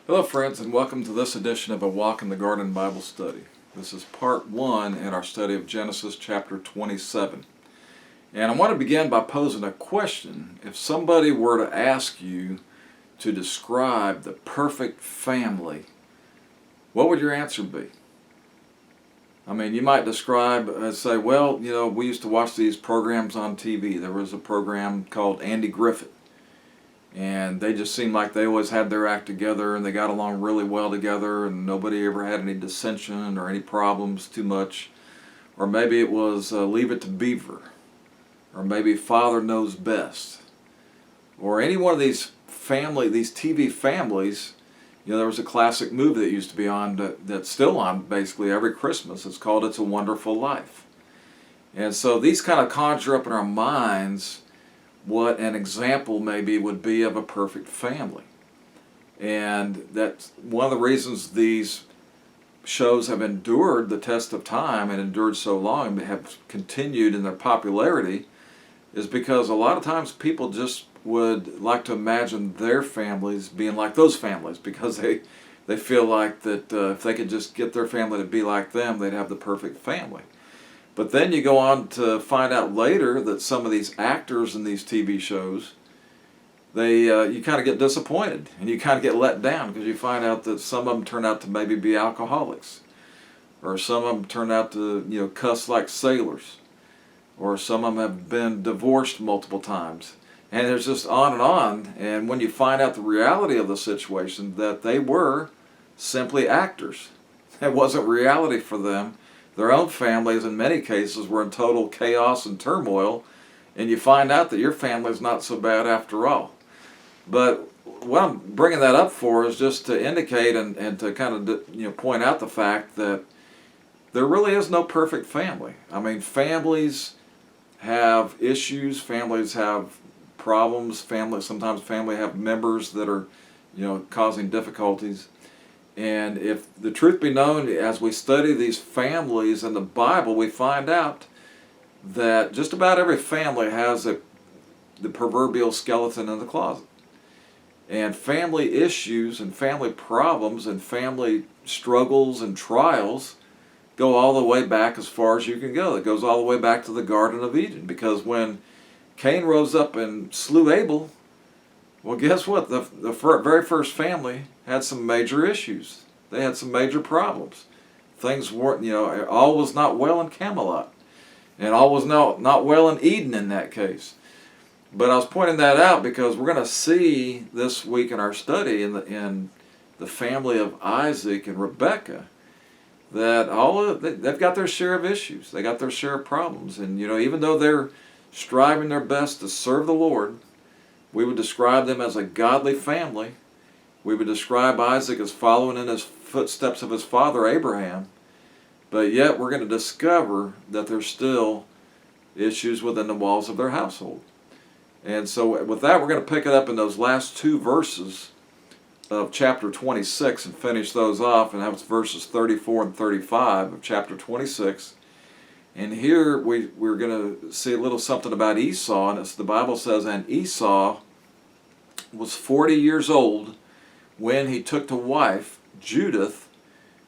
Hello friends, and welcome to this edition of A Walk in the Garden Bible Study. This is part 1 in our study of Genesis chapter 27. And I want to begin by posing a question. If somebody were to ask you to describe the perfect family, what would your answer be? I mean, you might describe, say, well, we used to watch these programs on TV. There was a program called Andy Griffith. And they just seemed like they always had their act together and they got along really well together and nobody ever had any dissension or any problems too much. Or maybe it was Leave It to Beaver. Or maybe Father Knows Best. Or any one of these TV families. There was a classic movie that used to be on, that's still on basically every Christmas. It's called It's a Wonderful Life. And so these kind of conjure up in our minds what an example maybe would be of a perfect family. And that's one of the reasons these shows have endured the test of time and endured so long and have continued in their popularity is because a lot of times people just would like to imagine their families being like those families because they feel like that if they could just get their family to be like them, they'd have the perfect family. But then you go on to find out later that some of these actors in these TV shows, you kind of get disappointed and you kind of get let down because you find out that some of them turn out to maybe be alcoholics, or some of them turn out to cuss like sailors, or some of them have been divorced multiple times, and there's just on and on. And when you find out the reality of the situation, that they were simply actors, it wasn't reality for them. Their own families, in many cases, were in total chaos and turmoil, and you find out that your family's not so bad after all. But what I'm bringing that up for is just to indicate and to kind of point out the fact that there really is no perfect family. I mean, families have issues, families have problems, sometimes family have members that are causing difficulties. And if the truth be known, as we study these families in the Bible, we find out that just about every family has the proverbial skeleton in the closet. And family issues and family problems and family struggles and trials go all the way back as far as you can go. It goes all the way back to the Garden of Eden, because when Cain rose up and slew Abel, well, guess what? The very first family had some major issues. They had some major problems. Things weren't, all was not well in Camelot. And all was not well in Eden in that case. But I was pointing that out because we're going to see this week in our study in the family of Isaac and Rebekah that they've got their share of issues. They got their share of problems. And, even though they're striving their best to serve the Lord, we would describe them as a godly family. We would describe Isaac as following in his footsteps of his father Abraham. But yet we're going to discover that there's still issues within the walls of their household. And so with that, we're going to pick it up in those last two verses of chapter 26 and finish those off. And that's verses 34 and 35 of chapter 26. And here we're going to see a little something about Esau. And the Bible says, and Esau was 40 years old when he took to wife Judith,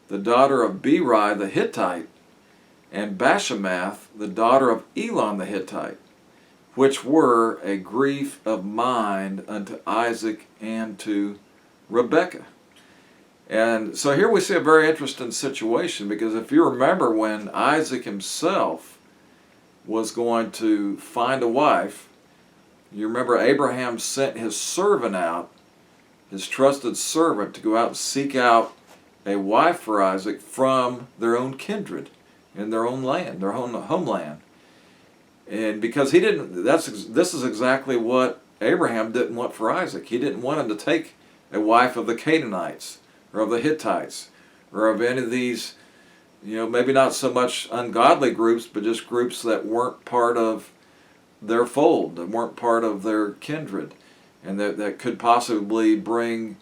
the daughter of Beri the Hittite, and Bashemath, the daughter of Elon the Hittite, which were a grief of mind unto Isaac and to Rebekah. And so here we see a very interesting situation, because if you remember when Isaac himself was going to find a wife, you remember Abraham sent his servant out, his trusted servant, to go out and seek out a wife for Isaac from their own kindred, in their own land, their own homeland. And because this is exactly what Abraham didn't want for Isaac. He didn't want him to take a wife of the Canaanites, or of the Hittites, or of any of these, maybe not so much ungodly groups, but just groups that weren't part of their fold, that weren't part of their kindred, and that could possibly bring,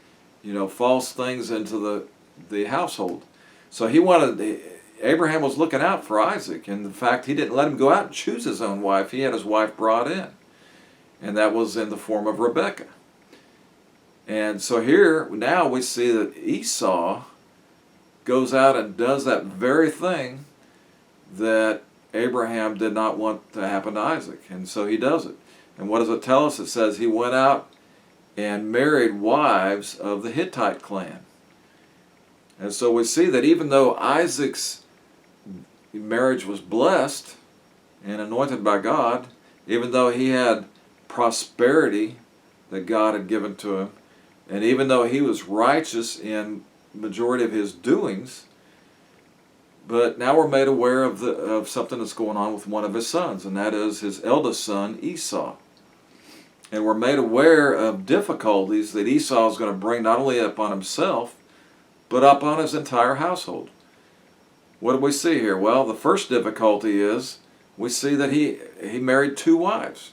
false things into the household. So Abraham was looking out for Isaac, and in fact, he didn't let him go out and choose his own wife. He had his wife brought in, and that was in the form of Rebekah. And so here, now we see that Esau goes out and does that very thing that Abraham did not want to happen to Isaac. And so he does it. And what does it tell us? It says he went out and married wives of the Hittite clan. And so we see that even though Isaac's marriage was blessed and anointed by God, even though he had prosperity that God had given to him, and even though he was righteous in majority of his doings, but now we're made aware of something that's going on with one of his sons, and that is his eldest son, Esau. And we're made aware of difficulties that Esau is going to bring not only upon himself, but upon his entire household. What do we see here? Well, the first difficulty is we see that he married 2 wives.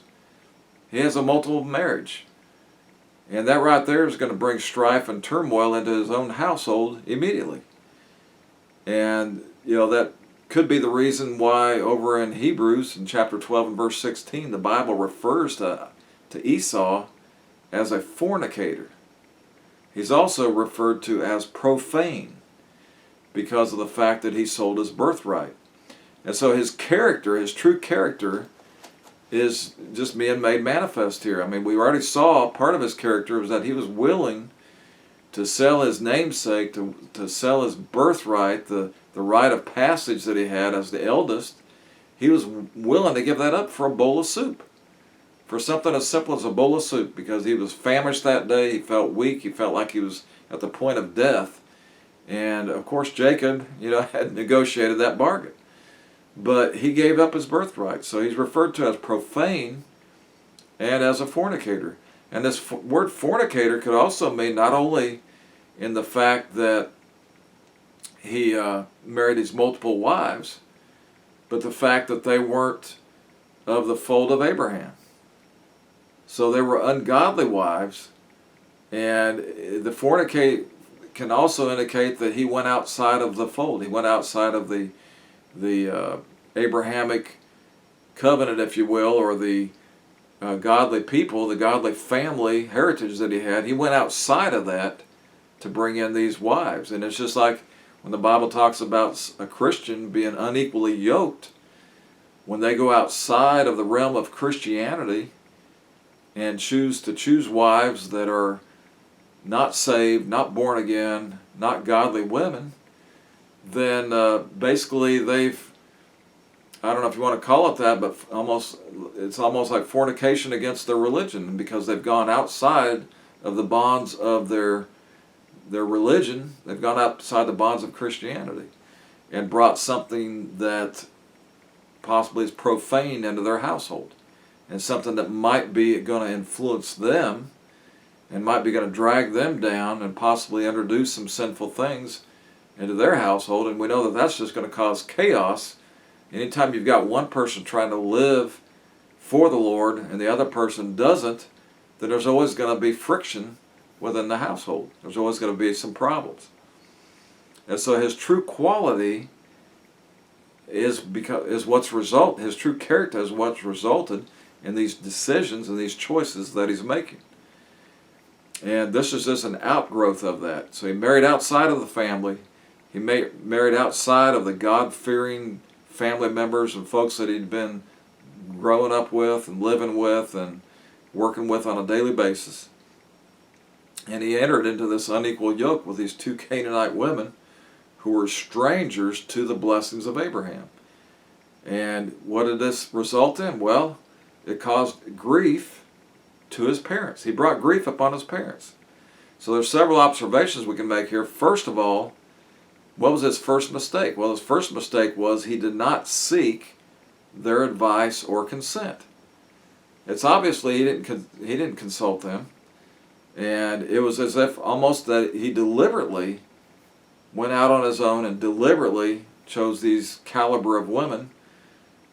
He has a multiple marriage. And that right there is going to bring strife and turmoil into his own household immediately. And, that could be the reason why over in Hebrews, in chapter 12 and verse 16, the Bible refers to Esau as a fornicator. He's also referred to as profane because of the fact that he sold his birthright. And so his character, his true character, is just being made manifest here. I mean, we already saw part of his character was that he was willing to sell his namesake, to sell his birthright, the rite of passage that he had as the eldest. He was willing to give that up for a bowl of soup, for something as simple as a bowl of soup, because he was famished that day. He felt weak. He felt like he was at the point of death. And of course Jacob, had negotiated that bargain. But he gave up his birthright. So he's referred to as profane and as a fornicator. And this word fornicator could also mean not only in the fact that he married these multiple wives, but the fact that they weren't of the fold of Abraham. So they were ungodly wives. And the fornicate can also indicate that he went outside of the fold. He went outside of the Abrahamic covenant, if you will, or the godly people, the godly family heritage that he had. He went outside of that to bring in these wives. And it's just like when the Bible talks about a Christian being unequally yoked, when they go outside of the realm of Christianity and choose wives that are not saved, not born again, not godly women, then basically I don't know if you want to call it that, but it's almost like fornication against their religion, because they've gone outside of the bonds of their religion. They've gone outside the bonds of Christianity and brought something that possibly is profane into their household, and something that might be going to influence them and might be going to drag them down and possibly introduce some sinful things into their household. And we know that that's just going to cause chaos. Anytime you've got one person trying to live for the Lord and the other person doesn't, then there's always going to be friction within the household. There's always going to be some problems. And so his true quality his true character is what's resulted in these decisions and these choices that he's making. And this is just an outgrowth of that. So he married outside of the family. He married outside of the God-fearing family members and folks that he'd been growing up with and living with and working with on a daily basis. And he entered into this unequal yoke with these 2 Canaanite women who were strangers to the blessings of Abraham. And what did this result in? Well, it caused grief to his parents. He brought grief upon his parents. So there's several observations we can make here. First of all, what was his first mistake? Well, his first mistake was he did not seek their advice or consent. It's obviously he didn't consult them, and it was as if almost that he deliberately went out on his own and deliberately chose these caliber of women,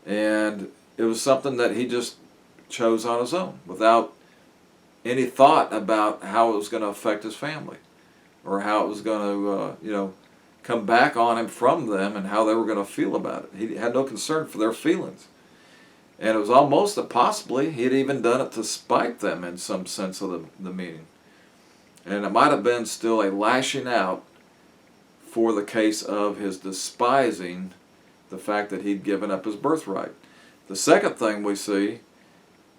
and it was something that he just chose on his own without any thought about how it was going to affect his family or how it was going to come back on him from them and how they were going to feel about it. He had no concern for their feelings. And it was almost that possibly he had even done it to spite them in some sense of the meaning. And it might have been still a lashing out for the case of his despising the fact that he'd given up his birthright. The second thing we see,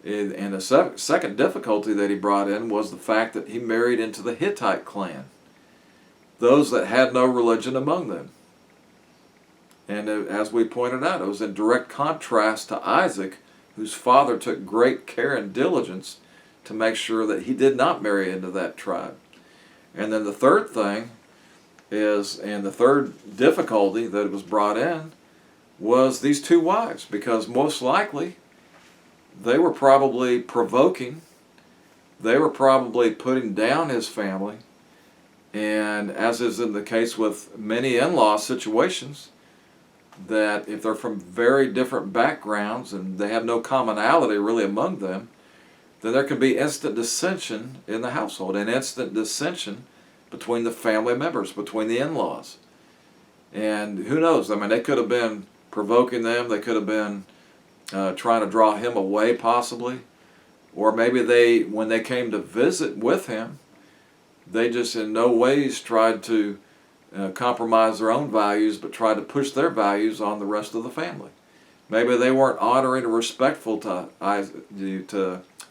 and the second difficulty that he brought in, was the fact that he married into the Hittite clan, those that had no religion among them. And as we pointed out, it was in direct contrast to Isaac, whose father took great care and diligence to make sure that he did not marry into that tribe. And then the third thing is, and the third difficulty that was brought in, was these two wives, because most likely they were probably provoking, they were probably putting down his family, and as is in the case with many in-law situations, that if they're from very different backgrounds and they have no commonality really among them, then there can be instant dissension in the household, and instant dissension between the family members, between the in-laws. And who knows, I mean, they could have been provoking them, they could have been trying to draw him away possibly, or maybe when they came to visit with him, they just in no ways tried to compromise their own values, but tried to push their values on the rest of the family. Maybe they weren't honoring or respectful to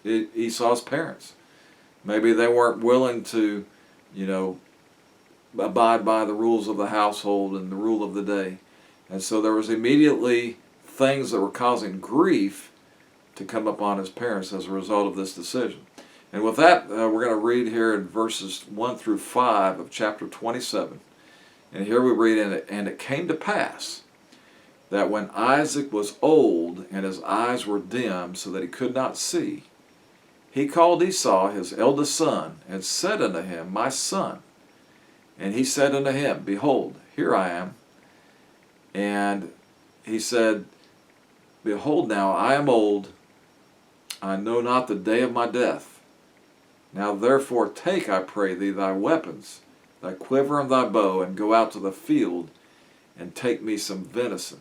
Esau's parents. Maybe they weren't willing to, abide by the rules of the household and the rule of the day. And so there was immediately things that were causing grief to come upon his parents as a result of this decision. And with that, we're going to read here in verses 1 through 5 of chapter 27. And here we read in it, "And it came to pass that when Isaac was old and his eyes were dim so that he could not see, he called Esau his eldest son and said unto him, My son. And he said unto him, Behold, here I am. And he said, Behold now, I am old, I know not the day of my death. Now therefore take, I pray thee, thy weapons, thy quiver and thy bow, and go out to the field, and take me some venison,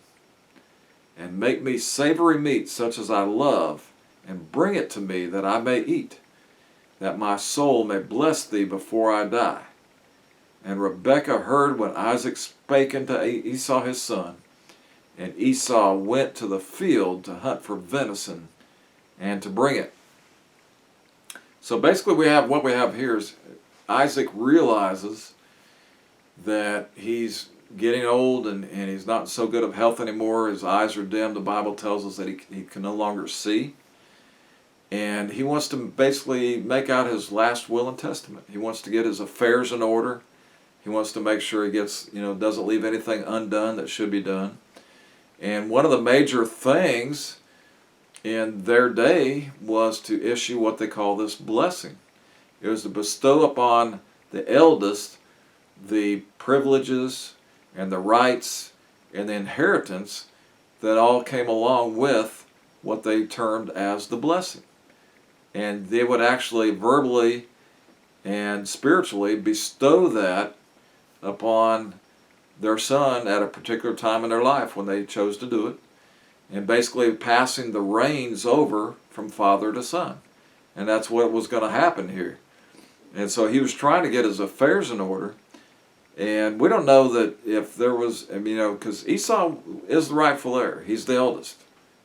and make me savory meat such as I love, and bring it to me that I may eat, that my soul may bless thee before I die. And Rebekah heard when Isaac spake unto Esau his son, and Esau went to the field to hunt for venison, and to bring it." So basically what we have here is Isaac realizes that he's getting old and he's not so good of health anymore. His eyes are dim. The Bible tells us that he can no longer see. And he wants to basically make out his last will and testament. He wants to get his affairs in order. He wants to make sure he gets, doesn't leave anything undone that should be done. And one of the major things in their day was to issue what they call this blessing. It was to bestow upon the eldest the privileges and the rights and the inheritance that all came along with what they termed as the blessing. And they would actually verbally and spiritually bestow that upon their son at a particular time in their life when they chose to do it, and basically passing the reins over from father to son. And that's what was going to happen here. And so he was trying to get his affairs in order. And we don't know that if there was, because Esau is the rightful heir. He's the eldest.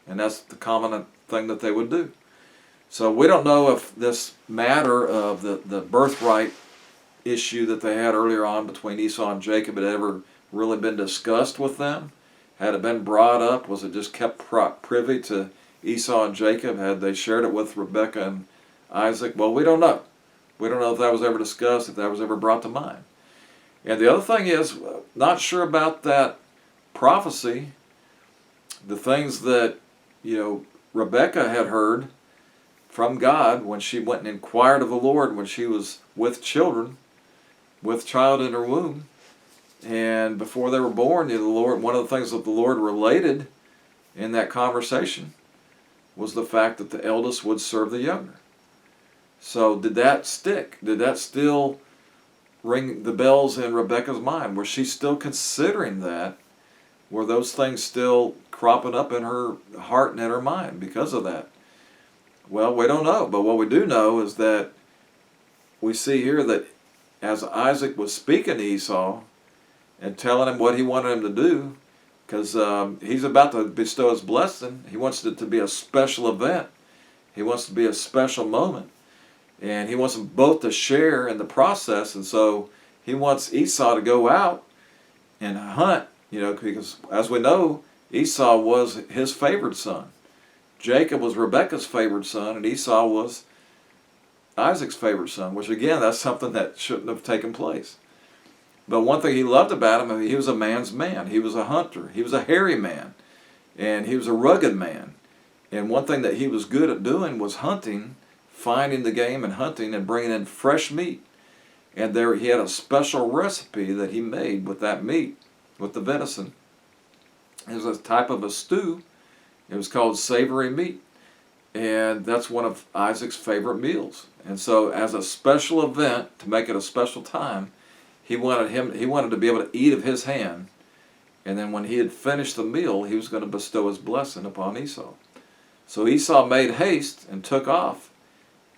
And that's the common thing that they would do. So we don't know if this matter of the birthright issue that they had earlier on between Esau and Jacob had ever really been discussed with them. Had it been brought up? Was it just kept privy to Esau and Jacob? Had they shared it with Rebekah and Isaac? Well, we don't know. We don't know if that was ever discussed, if that was ever brought to mind. And the other thing is, not sure about that prophecy, the things that, Rebekah had heard from God when she went and inquired of the Lord when she was with child in her womb. And before they were born, the Lord, one of the things that the Lord related in that conversation was the fact that the eldest would serve the younger. So did that stick? Did that still ring the bells in Rebekah's mind? Was she still considering that? Were those things still cropping up in her heart and in her mind because of that? Well, we don't know. But what we do know is that we see here that as Isaac was speaking to Esau and telling him what he wanted him to do, because he's about to bestow his blessing. He wants it to be a special event. He wants it to be a special moment. And he wants them both to share in the process. And so he wants Esau to go out and hunt, because as we know, Esau was his favored son. Jacob was Rebekah's favored son, and Esau was Isaac's favored son, which again, that's something that shouldn't have taken place. But one thing he loved about him, he was a man's man. He was a hunter. He was a hairy man. And he was a rugged man. And one thing that he was good at doing was hunting, finding the game and hunting and bringing in fresh meat. And there he had a special recipe that he made with that meat, with the venison. It was a type of a stew. It was called Savory Meat. And that's one of Isaac's favorite meals. And so as a special event, to make it a special time, he wanted to be able to eat of his hand. And then when he had finished the meal, he was going to bestow his blessing upon Esau. So Esau made haste and took off.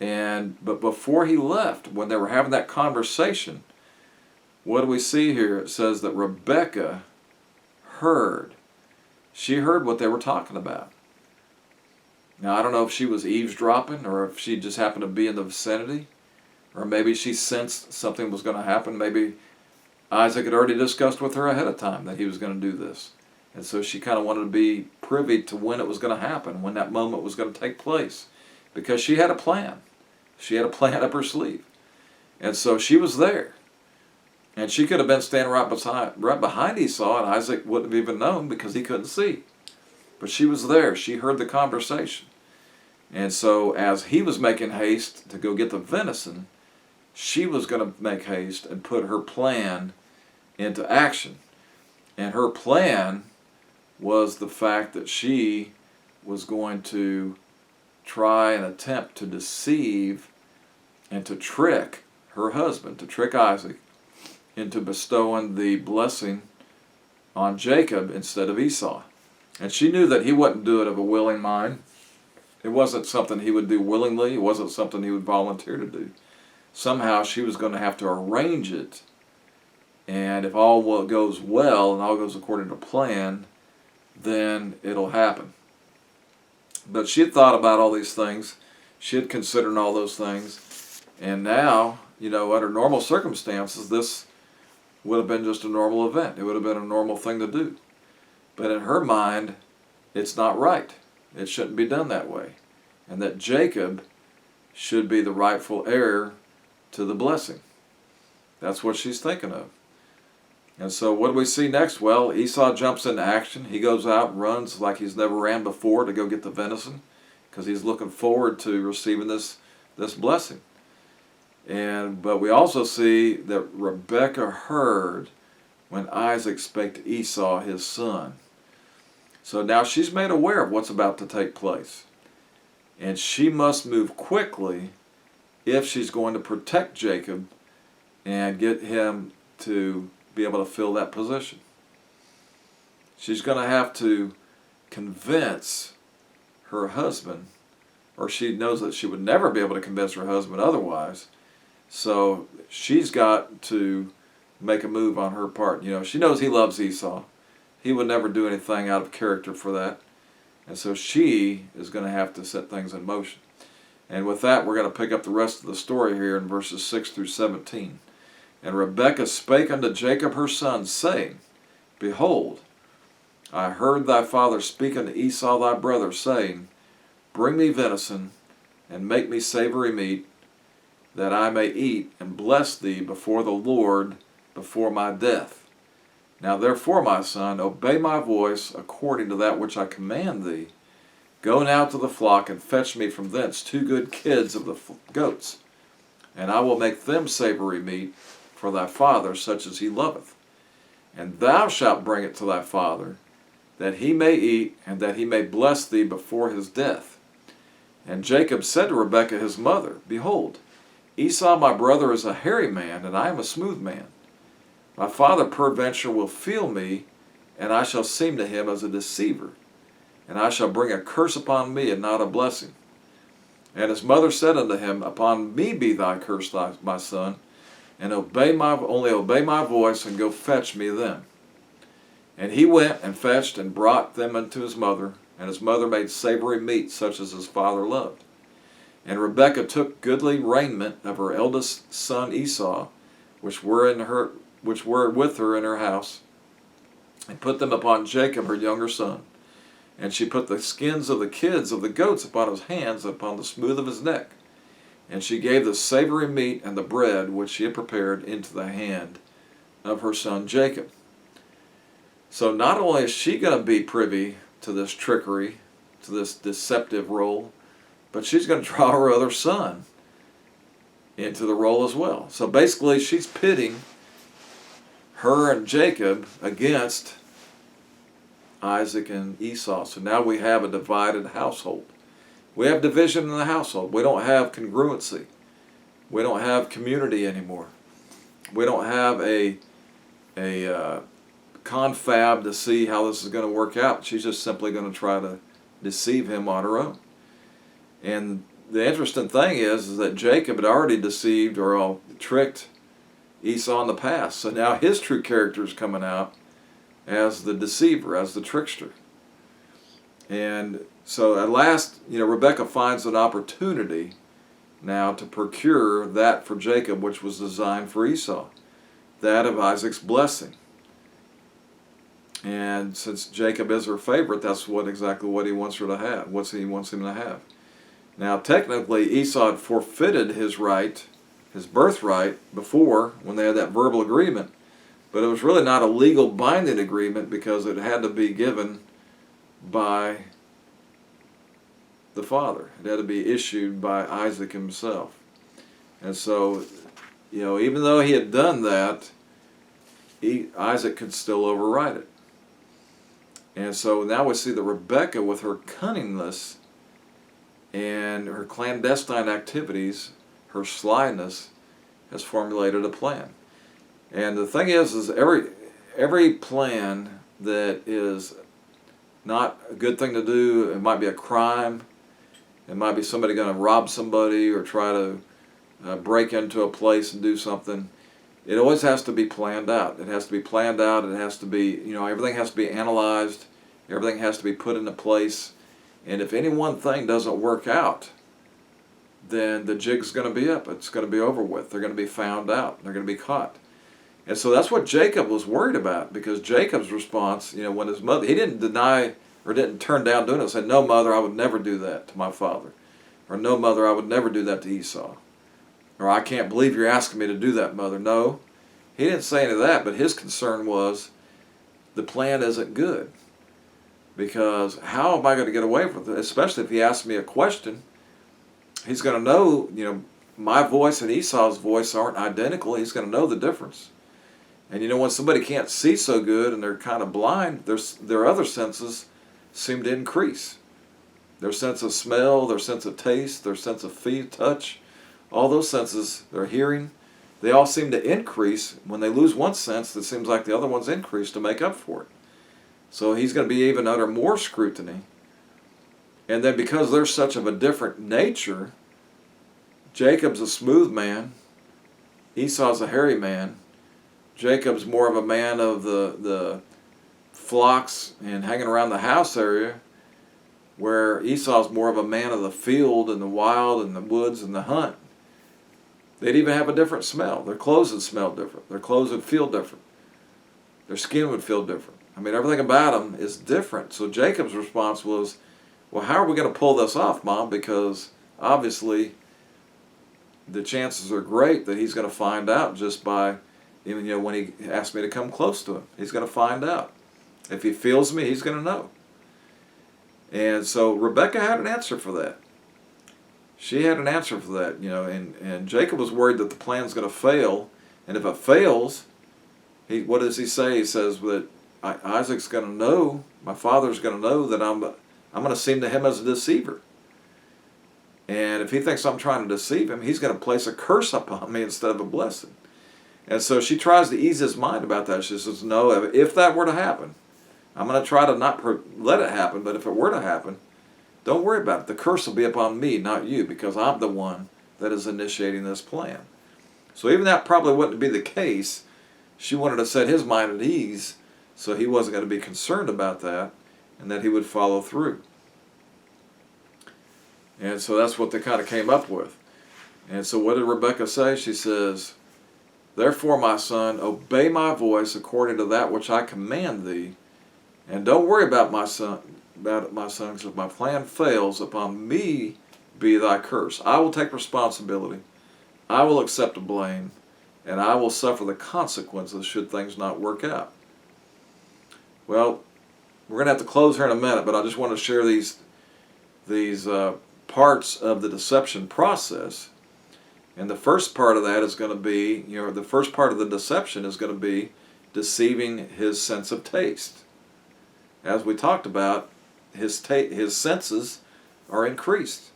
But before he left, when they were having that conversation, what do we see here? It says that Rebekah heard. She heard what they were talking about. Now, I don't know if she was eavesdropping or if she just happened to be in the vicinity, or maybe she sensed something was going to happen. Maybe Isaac had already discussed with her ahead of time that he was going to do this. And so she kind of wanted to be privy to when it was going to happen, when that moment was going to take place, because she had a plan. She had a plan up her sleeve. And so she was there. And she could have been standing right behind Esau, and Isaac wouldn't have even known because he couldn't see. But she was there. She heard the conversation. And so as he was making haste to go get the venison, she was going to make haste and put her plan into action. And her plan was the fact that she was going to try and attempt to deceive and to trick her husband, to trick Isaac, into bestowing the blessing on Jacob instead of Esau. And she knew that he wouldn't do it of a willing mind. It wasn't something he would do willingly. It wasn't something he would volunteer to do. Somehow she was going to have to arrange it. And if all goes well and all goes according to plan, then it'll happen. But she had thought about all these things. She had considered all those things. And now, under normal circumstances, this would have been just a normal event. It would have been a normal thing to do. But in her mind, it's not right. It shouldn't be done that way. And that Jacob should be the rightful heir to the blessing. That's what she's thinking of. And so what do we see next? Well, Esau jumps into action. He goes out and runs like he's never ran before to go get the venison, because he's looking forward to receiving this blessing. But we also see that Rebekah heard when Isaac spake to Esau his son. So now she's made aware of what's about to take place. And she must move quickly if she's going to protect Jacob and get him to be able to fill that position. She's going to have to convince her husband, or she knows that she would never be able to convince her husband otherwise. So she's got to make a move on her part. She knows he loves Esau. He would never do anything out of character for that. And so she is going to have to set things in motion. And with that, we're going to pick up the rest of the story here in verses 6 through 17. And Rebekah spake unto Jacob her son, saying, Behold, I heard thy father speak unto Esau thy brother, saying, Bring me venison, and make me savory meat, that I may eat and bless thee before the Lord before my death. Now therefore, my son, obey my voice according to that which I command thee. Go now to the flock, and fetch me from thence 2 good kids of the goats, and I will make them savory meat for thy father, such as he loveth. And thou shalt bring it to thy father, that he may eat, and that he may bless thee before his death. And Jacob said to Rebekah his mother, Behold, Esau my brother is a hairy man, and I am a smooth man. My father peradventure will feel me, and I shall seem to him as a deceiver, and I shall bring a curse upon me, and not a blessing. And his mother said unto him, Upon me be thy curse, my son, and only obey my voice and go fetch me them. And he went and fetched and brought them unto his mother, and his mother made savory meat such as his father loved. And Rebekah took goodly raiment of her eldest son Esau, which were with her in her house, and put them upon Jacob her younger son. And she put the skins of the kids of the goats upon his hands, and upon the smooth of his neck. And she gave the savory meat and the bread which she had prepared into the hand of her son Jacob. So not only is she going to be privy to this trickery, to this deceptive role, but she's going to draw her other son into the role as well. So basically she's pitting her and Jacob against Isaac and Esau. So now we have a divided household. We have division in the household. We don't have congruency. We don't have community anymore. We don't have a confab to see how this is going to work out. She's just simply going to try to deceive him on her own. And the interesting thing is that Jacob had already deceived or tricked Esau in the past. So now his true character is coming out as the deceiver, as the trickster. And so at last, Rebekah finds an opportunity now to procure that for Jacob which was designed for Esau, that of Isaac's blessing. And since Jacob is her favorite, that's exactly what he wants her to have, what he wants him to have. Now technically Esau had forfeited his right, his birthright, before, when they had that verbal agreement, but it was really not a legal binding agreement because it had to be given by the father. It had to be issued by Isaac himself. And so, even though he had done that, Isaac could still override it. And so now we see that Rebekah, with her cunningness and her clandestine activities, her slyness, has formulated a plan. And the thing is every plan that is not a good thing to do, it might be a crime, it might be somebody going to rob somebody or try to break into a place and do something. It always has to be planned out. It has to be planned out. It has to be, everything has to be analyzed. Everything has to be put into place. And if any one thing doesn't work out, then the jig's going to be up. It's going to be over with. They're going to be found out. They're going to be caught. And so that's what Jacob was worried about, because Jacob's response, when his mother, he didn't deny or didn't turn down doing it. He said, "No, mother, I would never do that to my father." Or, "No, mother, I would never do that to Esau." Or, "I can't believe you're asking me to do that, mother." No, he didn't say any of that, but his concern was the plan isn't good. Because how am I going to get away with it? Especially if he asks me a question, he's going to know, my voice and Esau's voice aren't identical. He's going to know the difference. And when somebody can't see so good and they're kind of blind, their other senses seem to increase. Their sense of smell, their sense of taste, their sense of feel, touch, all those senses, their hearing, they all seem to increase. When they lose one sense, it seems like the other one's increased to make up for it. So he's going to be even under more scrutiny. And then because they're such of a different nature, Jacob's a smooth man, Esau's a hairy man. Jacob's more of a man of the flocks and hanging around the house area, where Esau's more of a man of the field and the wild and the woods and the hunt. They'd even have a different smell. Their clothes would smell different. Their clothes would feel different. Their skin would feel different. Everything about them is different. So Jacob's response was, "Well, how are we going to pull this off, Mom? Because obviously the chances are great that he's going to find out just by, when he asks me to come close to him. He's going to find out. If he feels me, he's going to know." And so Rebekah had an answer for that. She had an answer for that, and Jacob was worried that the plan's going to fail. And if it fails, what does he say? He says that Isaac's going to know, my father's going to know that I'm going to seem to him as a deceiver. And if he thinks I'm trying to deceive him, he's going to place a curse upon me instead of a blessing. And so she tries to ease his mind about that. She says, "No, if that were to happen, I'm going to try to not let it happen, but if it were to happen, don't worry about it. The curse will be upon me, not you, because I'm the one that is initiating this plan." So even that probably wouldn't be the case. She wanted to set his mind at ease so he wasn't going to be concerned about that and that he would follow through. And so that's what they kind of came up with. And so what did Rebekah say? She says, "Therefore, my son, obey my voice according to that which I command thee, and don't worry about my son, because if my plan fails, upon me be thy curse. I will take responsibility. I will accept the blame, and I will suffer the consequences should things not work out." Well, we're going to have to close here in a minute, but I just want to share these parts of the deception process. And the first part of that is going to be, the first part of the deception is going to be deceiving his sense of taste. As we talked about, his senses are increased.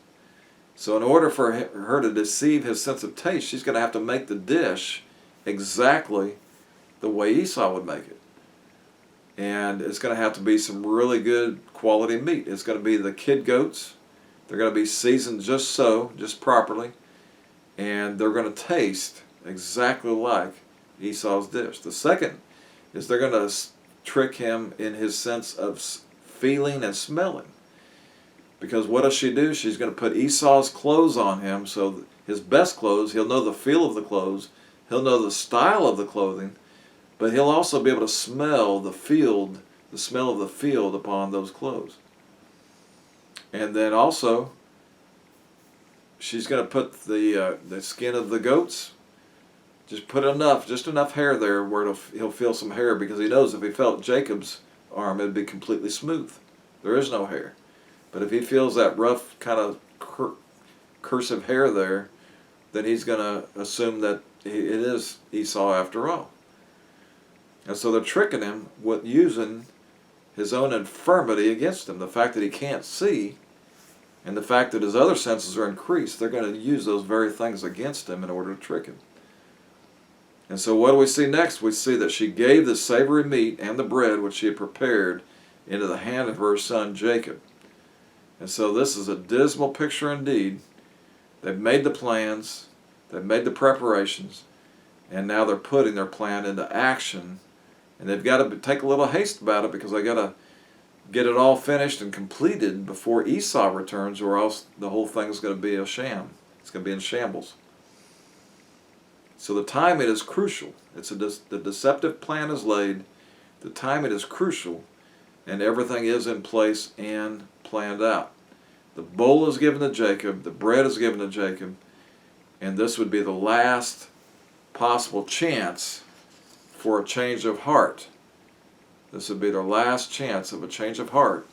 So in order for her to deceive his sense of taste, she's going to have to make the dish exactly the way Esau would make it. And it's going to have to be some really good quality meat. It's going to be the kid goats. They're going to be seasoned just properly. And they're going to taste exactly like Esau's dish. The second is they're going to trick him in his sense of feeling and smelling. Because what does she do? She's going to put Esau's clothes on him, so his best clothes, he'll know the feel of the clothes, he'll know the style of the clothing, but he'll also be able to smell the smell of the field upon those clothes. And then also, she's going to put the skin of the goats, just enough hair there where he'll feel some hair, because he knows if he felt Jacob's arm, it'd be completely smooth. There is no hair. But if he feels that rough kind of cursive hair there, then he's going to assume that it is Esau after all. And so they're tricking him with using his own infirmity against him. The fact that he can't see and the fact that his other senses are increased, they're going to use those very things against him in order to trick him. And so what do we see next? We see that she gave the savory meat and the bread which she had prepared into the hand of her son Jacob. And so this is a dismal picture indeed. They've made the plans, they've made the preparations, and now they're putting their plan into action. And they've got to take a little haste about it, because they got to get it all finished and completed before Esau returns, or else the whole thing's going to be a sham. It's going to be in shambles. So the timing is crucial. The deceptive plan is laid. The timing is crucial, and everything is in place and planned out. The bowl is given to Jacob, the bread is given to Jacob, and this would be the last possible chance for a change of heart. This would be their last chance of a change of heart,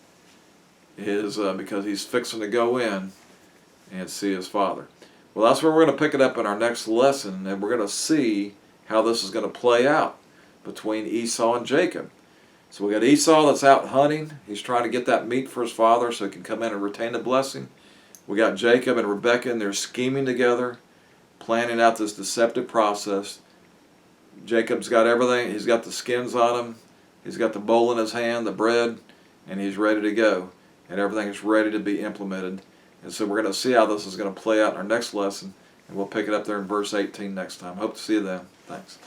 is because he's fixing to go in and see his father. Well, that's where we're going to pick it up in our next lesson, and we're going to see how this is going to play out between Esau and Jacob. So we got Esau that's out hunting. He's trying to get that meat for his father so he can come in and retain the blessing. We got Jacob and Rebekah, and they're scheming together, planning out this deceptive process. Jacob's got everything. He's got the skins on him. He's got the bowl in his hand, the bread, and he's ready to go. And everything is ready to be implemented. And so we're going to see how this is going to play out in our next lesson, and we'll pick it up there in verse 18 next time. Hope to see you then. Thanks.